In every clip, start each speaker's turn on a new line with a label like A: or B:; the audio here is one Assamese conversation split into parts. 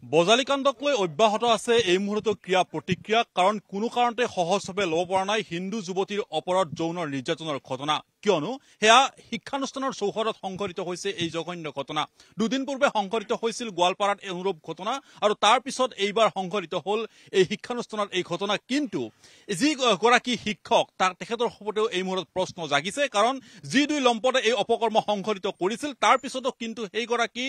A: বজালিকাণ্ডক লৈ অব্যাহত আছে এই মুহূৰ্তত ক্ৰিয়া প্ৰতিক্ৰিয়া কাৰণ কোনো কাৰণতে সহজভাৱে ল'ব পৰা নাই হিন্দু যুৱতীৰ ওপৰত যৌন নিৰ্যাতনৰ ঘটনা কিয়নো সেয়া শিক্ষানুষ্ঠানৰ চৌহদত সংঘটিত হৈছে এই জঘন্য ঘটনা দুদিন পূৰ্বে সংঘটিত হৈছিল গোৱালপাৰাত অনুৰূপ ঘটনা আৰু তাৰ পিছত এইবাৰ সংঘটিত হ'ল এই শিক্ষানুষ্ঠানত এই ঘটনা কিন্তু যি গৰাকী শিক্ষক তেখেতৰ ওপৰতেও এই মুহূৰ্তত প্ৰশ্ন জাগিছে কাৰণ যি দুই লম্পটে এই অপকৰ্ম সংঘটিত কৰিছিল তাৰ পিছতো কিন্তু সেইগৰাকী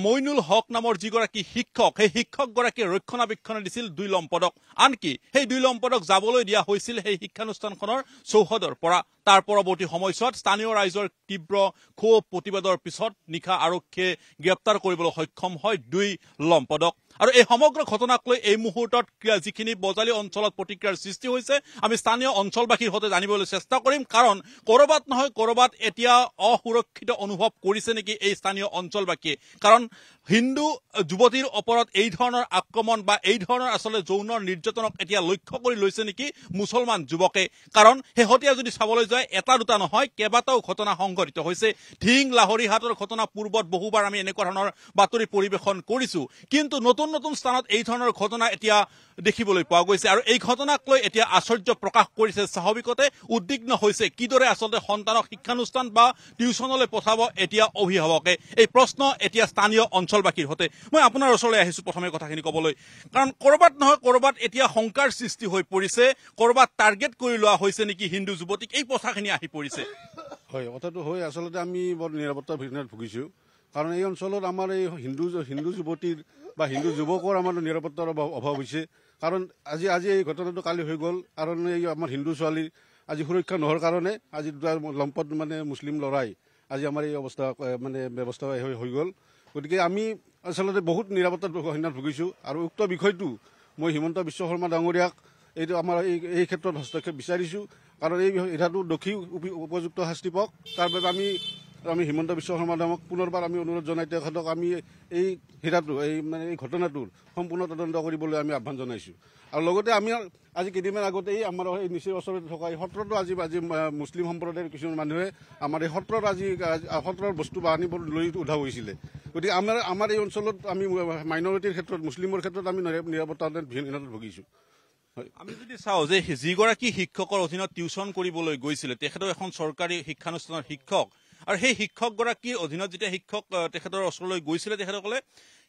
A: মইনুল হক নামৰ যিগৰাকী শিক্ষক সেই শিক্ষকগৰাকীয়ে ৰক্ষণাবেক্ষণ দিছিল দুই লম্পটক আনকি সেই দুই লম্পটক যাবলৈ দিয়া হৈছিল সেই শিক্ষানুষ্ঠানখনৰ চৌহদৰ পৰা তাৰ পৰৱৰ্তী সময়ছোৱাত স্থানীয় ৰাইজৰ তীব্ৰ ক্ষোভ প্ৰতিবাদৰ পিছত নিশা আৰক্ষীয়ে গ্ৰেপ্তাৰ কৰিবলৈ সক্ষম হয় দুই লম্পটক আৰু এই সমগ্ৰ ঘটনাক লৈ এই মুহূৰ্তত যিখিনি বজালি অঞ্চলত প্ৰতিক্ৰিয়াৰ সৃষ্টি হৈছে আমি স্থানীয় অঞ্চলবাসীৰ সৈতে জানিবলৈ চেষ্টা কৰিম কাৰণ কৰবাত নহয় কৰবাত এতিয়া অসুৰক্ষিত অনুভৱ কৰিছে নেকি এই স্থানীয় অঞ্চলবাসীয়ে কাৰণ হিন্দু যুৱতীৰ ওপৰত এই ধৰণৰ আক্ৰমণ বা এই ধৰণৰ আসলে যৌন নিৰ্যাতনক এতিয়া লক্ষ্য কৰি লৈছে নেকি মুছলমান যুৱকে কাৰণ শেহতীয়া যদি চাবলৈ যায় এটা দুটা নহয় কেইবাটাও ঘটনা সংঘটিত হৈছে ঢিং লাহৰীহাটৰ ঘটনা পূৰ্বত বহুবাৰ আমি এনেকুৱা ধৰণৰ বাতৰি পৰিৱেশন কৰিছো কিন্তু নতুন নতুন স্থানত এই ধৰণৰ ঘটনা এতিয়া দেখিবলৈ পোৱা গৈছে আৰু এই ঘটনাক লৈ এতিয়া আশ্চৰ্য প্ৰকাশ কৰিছে স্বাভাৱিকতে উদ্বিগ্ন হৈছে কিদৰে আসলে সন্তানক শিক্ষানুষ্ঠান বা টিউচনলৈ পঠাব এতিয়া অভিভাৱকে এই প্ৰশ্ন এতিয়া স্থানীয় অঞ্চলবাসীৰ হতে মই আপোনাৰ ওচৰলৈ আহিছো প্ৰথমে কথাখিনি ক'বলৈ কাৰণ কৰবাত নহয় কৰবাত এতিয়া শংকাৰ সৃষ্টি হৈ পৰিছে কৰবাত টাৰ্গেট কৰি লোৱা হৈছে নেকি হিন্দু যুৱতীক এই কথাখিনি আহি পৰিছে
B: হয় কথাটো হয় আচলতে আমি বৰ নিৰাপত্তাৰ ভিতৰত ভুগিছো কাৰণ এই অঞ্চলত আমাৰ এই হিন্দু যুৱতীৰ বা হিন্দু যুৱকৰ আমাৰ নিৰাপত্তাৰ অভাৱ হৈছে কাৰণ আজি এই ঘটনাটো কালি হৈ গ'ল কাৰণ এই আমাৰ হিন্দু ছোৱালীৰ আজি সুৰক্ষা নোহোৱাৰ কাৰণে আজি দুটা লম্পট মানে মুছলিম ল'ৰাই আজি আমাৰ এই অৱস্থা মানে ব্যৱস্থা হৈ গ'ল গতিকে আমি আচলতে বহুত নিৰাপত্তাৰ হীনত ভুগিছো আৰু উক্ত বিষয়টো মই হিমন্ত বিশ্ব শৰ্মা ডাঙৰীয়াক এইটো আমাৰ এই ক্ষেত্ৰত হস্তক্ষেপ বিচাৰিছো কাৰণ এই এটাটো দোষী উপযুক্ত শাস্তি পাওক তাৰ বাবে আমি হিমন্ত বিশ্ব শৰ্মা ডাঙৰীয়াক পুনৰবাৰ আমি অনুৰোধ জনাই তেখেতক আমি এই হীৰাটো মানে এই ঘটনাটোৰ সম্পূৰ্ণ তদন্ত কৰিবলৈ আমি আহ্বান জনাইছো আৰু লগতে আমি আজি কেইদিনমান আগতে আমাৰ এই নিচেই ওচৰতে থকা এই সত্ৰতো আজি মুছলিম সম্প্ৰদায়ৰ কিছুমান মানুহে আমাৰ এই সত্ৰত আজি সত্ৰৰ বস্তু বাহানিবোৰ লৈ উঠা হৈছিলে গতিকে আমাৰ এই অঞ্চলত আমি মাইনৰিটিৰ ক্ষেত্ৰত মুছলিমৰ ক্ষেত্ৰত আমি নিৰাপত্তাহীনতাত ভুগিছো
A: আমি যদি চাওঁ যে যিগৰাকী শিক্ষকৰ অধীনত টিউচন কৰিবলৈ গৈছিলে তেখেতৰ এখন চৰকাৰী শিক্ষানুষ্ঠানৰ শিক্ষক আৰু সেই শিক্ষকগৰাকীৰ অধীনত যেতিয়া শিক্ষক তেখেতৰ ওচৰলৈ গৈছিলে তেখেতসকলে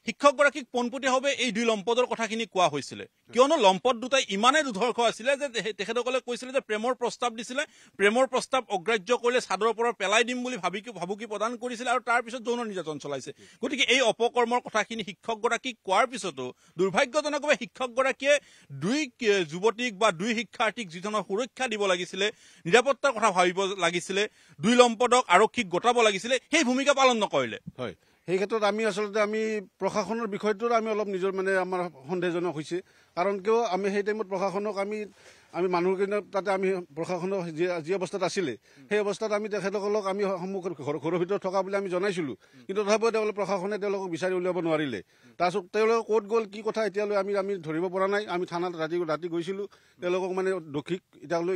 A: শিক্ষকগৰাকীক পোনপটীয়াভাৱে এই দুই লম্পটৰ কথাখিনি কোৱা হৈছিলে কিয়নো লম্পট দুটাই ইমানেই দুৰ্ধৰ্ষ আছিলে যে তেখেতসকলে কৈছিলে যে প্ৰেমৰ প্ৰস্তাৱ দিছিলে প্ৰেমৰ প্ৰস্তাৱ অগ্ৰাহ্য কৰিলে চাদৰৰ পৰা পেলাই দিম বুলি ভাবুকি প্ৰদান কৰিছিলে আৰু তাৰ পিছত যৌন নিৰ্যাতন চলাইছে গতিকে এই অপকৰ্মৰ কথাখিনি শিক্ষকগৰাকীক কোৱাৰ পিছতো দুৰ্ভাগ্যজনকভাৱে শিক্ষকগৰাকীয়ে দুই যুৱতীক বা দুই শিক্ষাৰ্থীক যি ধৰণৰ সুৰক্ষা দিব লাগিছিলে নিৰাপত্তাৰ কথা ভাবিব লাগিছিলে দুই লম্পটক আৰক্ষীক গোটাব লাগিছিলে সেই ভূমিকা পালন নকৰিলে
B: হয় সেই ক্ষেত্ৰত আমি আচলতে আমি প্ৰশাসনৰ বিষয়টোত আমি অলপ নিজৰ মানে আমাৰ সন্দেহজনক হৈছে কাৰণ কিয় আমি সেই টাইমত প্ৰশাসনক আমি মানুহখিনি তাতে আমি প্ৰশাসনৰ যি অৱস্থাত আছিলে সেই অৱস্থাত আমি তেখেতসকলক আমি সন্মুখত ঘৰৰ ভিতৰত থকা বুলি আমি জনাইছিলোঁ কিন্তু তথাপিও তেওঁলোকে প্ৰশাসনে তেওঁলোকক বিচাৰি উলিয়াব নোৱাৰিলে তাৰপিছত তেওঁলোকে ক'ত গ'ল কি কথা এতিয়ালৈ আমি ধৰিব পৰা নাই আমি থানাত ৰাতি গৈছিলোঁ তেওঁলোকক মানে দোষীক এতিয়ালৈ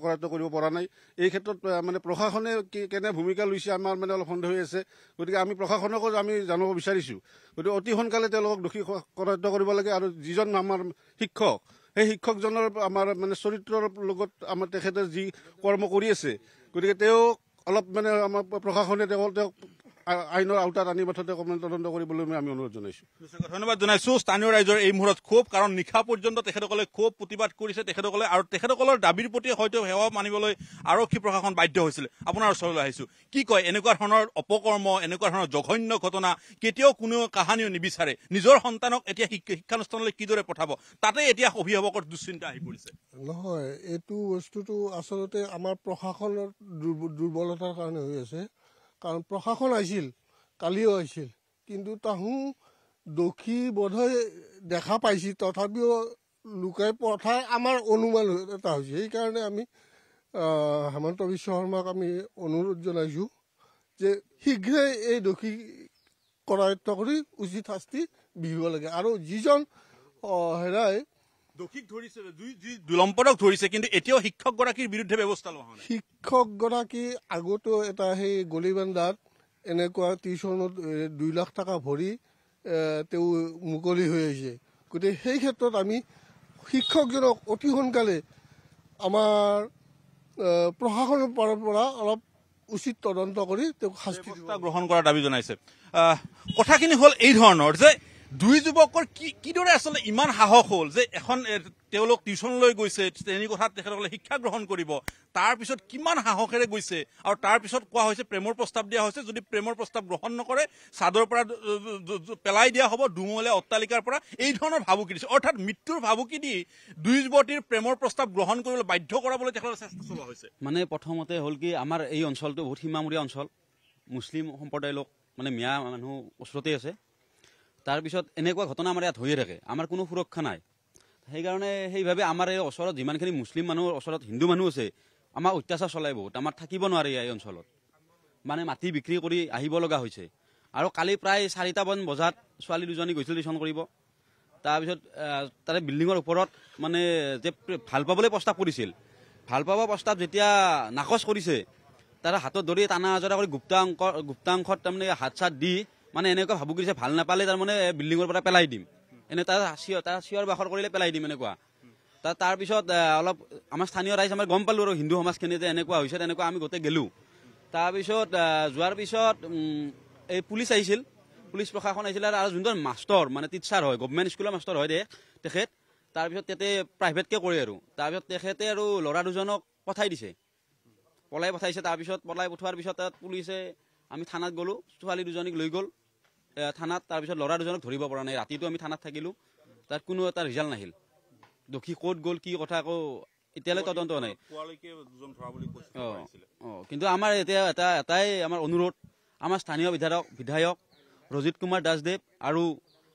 B: কৰায়ত্ব কৰিব পৰা নাই এই ক্ষেত্ৰত মানে প্ৰশাসনে কেনে ভূমিকা লৈছে আমাৰ মানে অলপ সন্দেহ হৈ আছে গতিকে আমি প্ৰশাসনকো আমি জানিব বিচাৰিছোঁ গতিকে অতি সোনকালে তেওঁলোকক দোষী কৰায়ত্ব কৰিব লাগে আৰু যিজন আমাৰ শিক্ষক সেই শিক্ষকজনৰ আমাৰ মানে চৰিত্ৰৰ লগত আমাৰ তেখেতে যি কৰ্ম কৰি আছে গতিকে তেওঁ অলপ মানে আমাৰ প্ৰশাসনে তেওঁক আইনৰ আওতাত আনি মাথতে তদন্ত কৰিবলৈ আমি অনুৰোধ জনাইছোঁ
A: ধন্যবাদ জনাইছো স্থানীয় ৰাইজৰ এই মুহূৰ্তত ক্ষোভ কাৰণ নিশা পৰ্যন্ত তেখেতসকলে ক্ষোভ প্ৰতিবাদ কৰিছে তেখেতসকলে আৰু তেখেতসকলৰ দাবীৰ প্ৰতি হয়তো সেৱা মানিবলৈ আৰক্ষী প্ৰশাসন বাধ্য হৈছিল আপোনাৰ ওচৰলৈ আহিছো কি কয় এনেকুৱা ধৰণৰ অপকৰ্ম এনেকুৱা ধৰণৰ জঘন্য ঘটনা কেতিয়াও কোনো কাহানিও নিবিচাৰে নিজৰ সন্তানক এতিয়া শিক্ষানুষ্ঠানলৈ কিদৰে পঠাব তাতে এতিয়া অভিভাৱকৰ দুশ্চিন্তা আহি পৰিছে
C: নহয় এইটো বস্তুটো আচলতে আমাৰ প্ৰশাসনৰ দুৰ্বলতাৰ কাৰণে হৈ আছে কাৰণ প্ৰশাসন আহিছিল কালিও আহিছিল কিন্তু তাহো দোষী বোধহয় দেখা পাইছিল তথাপিও লুকাই পঠাই আমাৰ অনুমান এটা হৈছে সেইকাৰণে আমি হিমন্ত বিশ্ব শৰ্মাক আমি অনুৰোধ জনাইছোঁ যে শীঘ্ৰে এই দোষী কৰায়ত্ব কৰি উচিত শাস্তি বিহিব লাগে আৰু যিজন হেৰাই
A: দোষীক ধৰিছে দুই লম্পটক ধৰিছে কিন্তু এতিয়াও শিক্ষকগৰাকীৰ বিৰুদ্ধে ব্যৱস্থা লোৱা হোৱা নাই
C: শিক্ষকগৰাকী আগতো এটা সেই গলিবান্ধাত এনেকুৱা টিউচনত 2 লাখ টকা ভৰি তেওঁ মুকলি হৈ আহিছে। গতিকে সেই ক্ষেত্ৰত আমি শিক্ষকজনক অতি সোনকালে আমাৰ প্ৰশাসনৰ পৰা অলপ উচিত তদন্ত কৰি তেওঁক শাস্তি
A: গ্ৰহণ কৰাৰ দাবী জনাইছে। কথাখিনি হ'ল এই ধৰণৰ যে দুই যুৱকৰ কিদৰে আচলতে ইমান সাহস হ'ল যে এখন তেওঁলোক টিউচনলৈ গৈছে, শ্ৰেণী কথাত তেখেতসকলে শিক্ষা গ্ৰহণ কৰিব, তাৰপিছত কিমান সাহসেৰে গৈছে আৰু তাৰপিছত কোৱা হৈছে প্ৰেমৰ প্ৰস্তাৱ দিয়া হৈছে, যদি প্ৰেমৰ প্ৰস্তাৱ গ্ৰহণ নকৰে চাদৰ পৰা পেলাই দিয়া হ'ব, দুমহলীয়া অট্টালিকাৰ পৰা, এই ধৰণৰ ভাবুকি দিছে। অৰ্থাৎ মৃত্যুৰ ভাবুকি দি দুই যুৱতীৰ প্ৰেমৰ প্ৰস্তাৱ গ্ৰহণ কৰিবলৈ বাধ্য কৰাবলৈ তেখেতৰ চেষ্টা চলোৱা হৈছে।
D: মানে প্ৰথমতে হ'ল কি, আমাৰ এই অঞ্চলটো বহুত সীমামূৰীয়া অঞ্চল, মুছলিম সম্প্ৰদায়ৰ লোক মানে মিয়া মানুহ ওচৰতে আছে। তাৰপিছত এনেকুৱা ঘটনা আমাৰ ইয়াত হৈয়ে থাকে, আমাৰ কোনো সুৰক্ষা নাই। সেইকাৰণে সেইভাৱে আমাৰ এই ওচৰত যিমানখিনি মুছলিম মানুহৰ ওচৰত হিন্দু মানুহ আছে, আমাৰ অত্যাচাৰ চলাই বহুত, আমাৰ থাকিব নোৱাৰি এই অঞ্চলত, মানে মাটি বিক্ৰী কৰি আহিব লগা হৈছে। আৰু কালি প্ৰায় 4টা বজাত ছোৱালী দুজনী গৈছিল টিউচন কৰিব। তাৰপিছত তাৰে বিল্ডিঙৰ ওপৰত মানে যে ভাল পাবলৈ প্ৰস্তাৱ কৰিছিল, ভাল পাব প্ৰস্তাৱ যেতিয়া নাকচ কৰিছে, তাৰ হাতত ধৰি টানা আজৰা কৰি গুপ্তাংশত তাৰমানে হাত চাত দি মানে এনেকুৱা ভাবুকি দিছে, ভাল নাপালে তাৰমানে বিল্ডিঙৰ পৰা পেলাই দিম, এনে তাৰ চিঞৰ বাখৰ কৰিলে পেলাই দিম এনেকুৱা। তাৰপিছত অলপ আমাৰ স্থানীয় ৰাইজ আমাৰ গম পালোঁ আৰু হিন্দু সমাজখিনি যে এনেকুৱা হৈছে, তেনেকুৱা আমি গোটেই গেলোঁ। তাৰপিছত যোৱাৰ পিছত এই পুলিচ আহিছিল, পুলিচ প্ৰশাসন আহিছিল, আৰু যোনজন মাষ্টৰ মানে টিচাৰ হয়, গভমেণ্ট স্কুলৰ মাষ্টৰ হয় তেখেত, তাৰপিছত তাতে প্ৰাইভেটকৈ কৰে আৰু তাৰপিছত তেখেতে আৰু ল'ৰা দুজনক পঠাই দিছে, পলাই পঠাইছে। তাৰপিছত পলাই পঠোৱাৰ পিছত তাত পুলিচে আমি থানাত গ'লোঁ, ছোৱালী দুজনীক লৈ গ'ল থানাত। তাৰপিছত ল'ৰা দুজনক ধৰিব পৰা নাই, ৰাতিটো আমি থানাত থাকিলোঁ, তাত কোনো এটা ৰিজাল্ট নাহিল। দোষী ক'ত গ'ল কি কথা আকৌ এতিয়ালৈ তদন্ত নাই। কিন্তু আমাৰ এতিয়া এটাই আমাৰ অনুৰোধ, আমাৰ স্থানীয় বিধায়ক ৰজিত কুমাৰ দাসদেৱ আৰু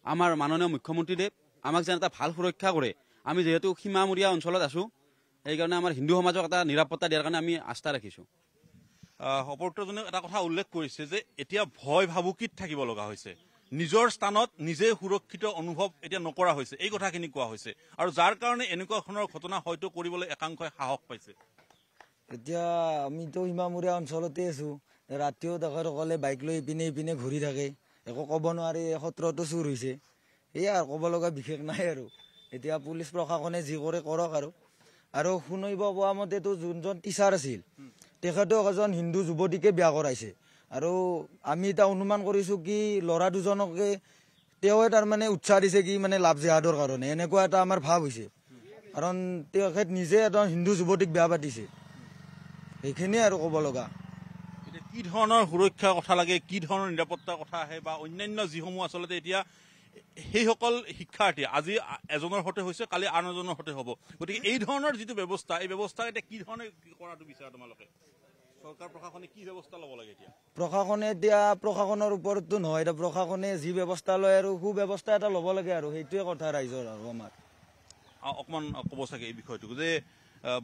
D: আমাৰ মাননীয় মুখ্যমন্ত্ৰীদেৱ আমাক যেন এটা ভাল সুৰক্ষা কৰে। আমি যিহেতু সীমামূৰীয়া অঞ্চলত আছোঁ, সেইকাৰণে আমাৰ হিন্দু সমাজক এটা নিৰাপত্তা দিয়াৰ কাৰণে আমি আস্থা ৰাখিছোঁ।
A: অপৰাধজনে এটা কথা উল্লেখ কৰিছে যে এতিয়া ভয় ভাবুকিত থাকিব লগা হৈছে, নিজৰ স্থানত নিজে সুৰক্ষিত অনুভৱ এতিয়া নকৰা হৈছে, এই কথাখিনি কোৱা হৈছে, আৰু যাৰ কাৰণে এনেকুৱা ধৰণৰ ঘটনা হয়তো কৰিবলৈ একাংশই সাহস পাইছে।
E: এতিয়া আমিতো সীমামূৰীয়া অঞ্চলতে আছোঁ, ৰাতিও তেখেতসকলে বাইক লৈ ইপিনে ঘূৰি থাকে, একো ক'ব নোৱাৰি, সত্ৰতো চুৰ হৈছে, সেয়া আৰু ক'ব লগা বিশেষ নাই আৰু। এতিয়া পুলিচ প্ৰশাসনে যি কৰে কৰক আৰু শুনিব পোৱা মতেতো যোনজন টিচাৰ আছিল তেখেতক এজন হিন্দু যুৱতীকে বিয়া কৰাইছে, আৰু আমি এতিয়া অনুমান কৰিছোঁ কি ল'ৰা দুজনকে তেওঁৱে তাৰমানে উৎসাহ দিছে কি মানে লাভ জেহাদৰ কাৰণে, এনেকুৱা এটা আমাৰ ভাৱ হৈছে। কাৰণ তেখেত নিজে এজন হিন্দু যুৱতীক বিয়া পাতিছে, সেইখিনিয়ে আৰু ক'ব লগা।
A: এতিয়া কি ধৰণৰ সুৰক্ষাৰ কথা লাগে, কি ধৰণৰ নিৰাপত্তাৰ কথা আহে, বা অন্যান্য যিসমূহ আচলতে এতিয়া সেইসকল শিক্ষাৰ্থী আজি এজনৰ সৈতে হৈছে, কালি আন এজনৰ সৈতে হ'ব, গতিকে এই ধৰণৰ যিটো ব্যৱস্থা, এই ব্যৱস্থা এতিয়া কি ধৰণে কৰাটো বিচাৰা তোমালোকে? চৰকাৰ প্ৰশাসনে কি ব্যৱস্থা ল'ব লাগে এতিয়া?
E: প্ৰশাসনে এতিয়া প্ৰশাসনৰ ওপৰততো নহয়, এতিয়া প্ৰশাসনে যি ব্যৱস্থা লয় আৰু সুব্যৱস্থা এটা ল'ব লাগে, আৰু সেইটোৱে কথা ৰাইজৰ। আৰু আমাৰ
A: অকণমান ক'ব চাগে এই বিষয়টো যে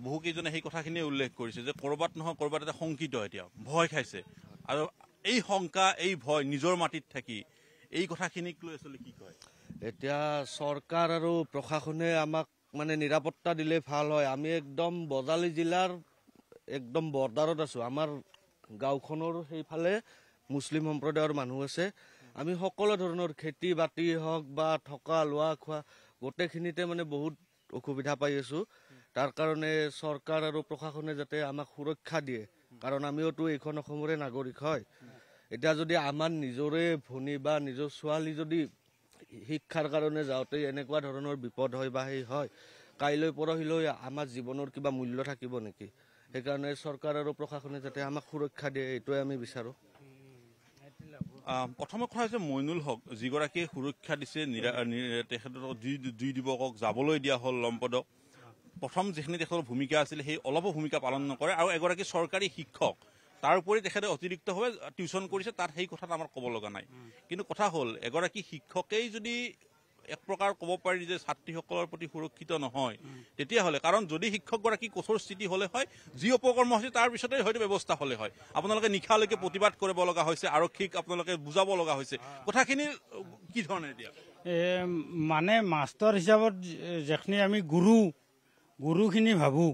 A: বহুকেইজনে সেই কথাখিনিয়ে উল্লেখ কৰিছে যে ক'ৰবাত নহয় ক'ৰবাত এটা শংকিত, এতিয়া ভয় খাইছে, আৰু এই শংকা এই ভয় নিজৰ মাটিত থাকি এই কথাখিনিক লৈ আচলতে কি কয়?
F: এতিয়া চৰকাৰ আৰু প্ৰশাসনে আমাক মানে নিৰাপত্তা দিলে ভাল হয়। আমি একদম বজালী জিলাৰ একদম বৰ্ডাৰত আছোঁ, আমাৰ গাঁওখনৰ সেইফালে মুছলিম সম্প্ৰদায়ৰ মানুহ আছে। আমি সকলো ধৰণৰ খেতি বাতি হওক বা থকা লোৱা খোৱা গোটেইখিনিতে মানে বহুত অসুবিধা পাই আছোঁ। তাৰ কাৰণে চৰকাৰ আৰু প্ৰশাসনে যাতে আমাক সুৰক্ষা দিয়ে, কাৰণ আমিওতো এইখন অসমৰে নাগৰিক হয়। এতিয়া যদি আমাৰ নিজৰে ভনী বা নিজৰ ছোৱালী যদি শিক্ষাৰ কাৰণে যাওঁতে এনেকুৱা ধৰণৰ বিপদ হয় বা সেই হয়, কাইলৈ পৰহিলৈ আমাৰ জীৱনৰ কিবা মূল্য থাকিব নেকি? সেইকাৰণে চৰকাৰ আৰু প্ৰশাসনে যাতে আমাক সুৰক্ষা দিয়ে, এইটোৱে আমি বিচাৰোঁ।
A: প্ৰথম কথা হৈছে মইনুল হক, যিগৰাকীয়ে সুৰক্ষা দিছে তেখেতৰ দুই যুৱকক যাবলৈ দিয়া হ'ল লম্পদক, প্ৰথম যিখিনি তেখেতৰ ভূমিকা আছিল সেই অলপো ভূমিকা পালন নকৰে, আৰু এগৰাকী চৰকাৰী শিক্ষক, তাৰ উপৰি তেখেতে অতিৰিক্তভাৱে টিউচন কৰিছে, তাত সেই কথাত আমাৰ ক'ব লগা নাই। কিন্তু কথা হ'ল এগৰাকী শিক্ষকেই যদি এক প্ৰকাৰ ক'ব পাৰি যে ছাত্ৰীসকলৰ প্ৰতি সুৰক্ষিত নহয়, তেতিয়াহ'লে কাৰণ যদি শিক্ষকগৰাকী কঠোৰ স্থিতি হ'লে হয়, যি অপকৰ্ম হৈছে তাৰ পিছতে হয়তো ব্যৱস্থা হ'লে হয়। আপোনালোকে নিশালৈকে প্ৰতিবাদ কৰিব লগা হৈছে, আৰক্ষীক আপোনালোকে বুজাব লগা হৈছে, কথাখিনি কি ধৰণে এতিয়া?
G: মানে মাষ্টৰ হিচাপত যিখিনি আমি গুৰুখিনি ভাবোঁ,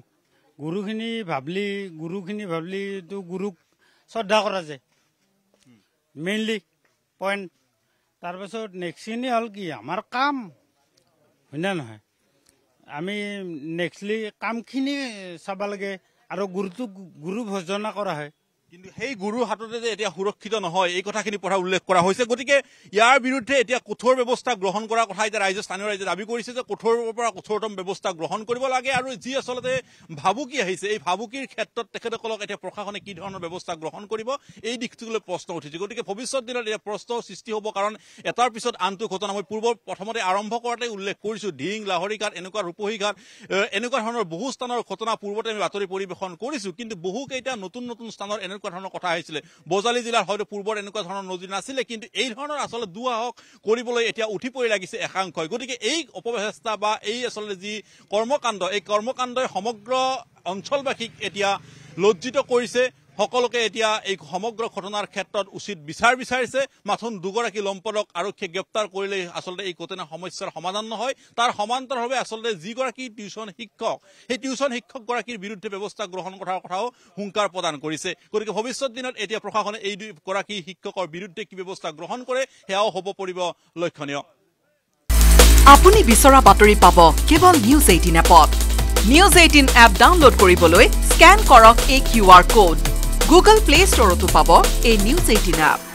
G: গুৰুখিনি ভাবলিতো গুৰুক শ্ৰদ্ধা কৰা যায়, মেইনলি পইণ্ট। তাৰপিছত নেক্সটখিনি হ'ল কি আমাৰ কাম হয়নে নহয় আমি নেক্সটলি কামখিনি চাব লাগে আৰু গুৰু ভৰ্জনা কৰা হয়
A: কিন্তু সেই গুৰুৰ হাততে যে এতিয়া সুৰক্ষিত নহয় এই কথাখিনি পঢ়া উল্লেখ কৰা হৈছে গতিকে ইয়াৰ বিৰুদ্ধে এতিয়া কঠোৰ ব্যৱস্থা গ্ৰহণ কৰাৰ কথা এতিয়া স্থানীয় ৰাইজে দাবী কৰিছে যে কঠোৰৰ পৰা কঠোৰতম ব্যৱস্থা গ্ৰহণ কৰিব লাগে আৰু যি আচলতে ভাবুকি আহিছে এই ভাবুকিৰ ক্ষেত্ৰত তেখেতসকলক এতিয়া প্ৰশাসনে কি ধৰণৰ ব্যৱস্থা গ্ৰহণ কৰিব এই দিশটোলৈ প্ৰশ্ন উঠিছে গতিকে ভৱিষ্যত দিনত এতিয়া প্ৰশ্ন সৃষ্টি হ'ব কাৰণ এটাৰ পিছত আনটো ঘটনা মই প্ৰথমতে আৰম্ভ কৰাতে উল্লেখ কৰিছোঁ ঢিং লাহৰীঘাট এনেকুৱা ৰূপহীঘাট এনেকুৱা ধৰণৰ বহু স্থানৰ ঘটনা পূৰ্বতে আমি বাতৰি পৰিৱেশন কৰিছোঁ কিন্তু বহুকেইটা নতুন স্থানৰ এনেকুৱা ধৰণৰ কথা আহিছিলে বজালী জিলাৰ হয়তো পূৰ্বৰ এনেকুৱা ধৰণৰ নদী নাছিলে কিন্তু এই ধৰণৰ আচলতে দুঃসাহস কৰিবলৈ এতিয়া উঠি পৰি লাগিছে একাংশই গতিকে এই অপপ্ৰচেষ্টা বা এই আচলতে যি কৰ্মকাণ্ড এই কৰ্মকাণ্ডই সমগ্ৰ অঞ্চলবাসীক এতিয়া লজ্জিত কৰিছে সকলোকে এতিয়া এই সমগ্ৰ ঘটনাৰ ক্ষেত্ৰত উচিত বিচাৰ বিচাৰিছে মাথোন দুগৰাকী লম্পটক আৰক্ষীয়ে গ্ৰেপ্তাৰ কৰিলে আচলতে এই ঘটনা সমস্যাৰ সমাধান নহয় তাৰ সমান্তৰালভাৱে আচলতে যিগৰাকী টিউচন শিক্ষক সেই টিউচন শিক্ষকগৰাকীৰ বিৰুদ্ধে ব্যৱস্থা গ্ৰহণ কৰাৰ কথাও হুংকাৰ প্ৰদান কৰিছে গতিকে ভৱিষ্যত দিনত এতিয়া প্ৰশাসনে এই দুগৰাকী শিক্ষকৰ বিৰুদ্ধে কি ব্যৱস্থা গ্ৰহণ কৰে সেয়াও হ'ব পৰিব লক্ষণীয়
H: আপুনি বিচৰা বাতৰি পাব কেৱল নিউজ 18 এপত নিউজ 18 এপ ডাউনলোড কৰিবলৈ স্ক্যান কৰক এই QR code Google Play Store তো পাব এই নিউজ 18 এপ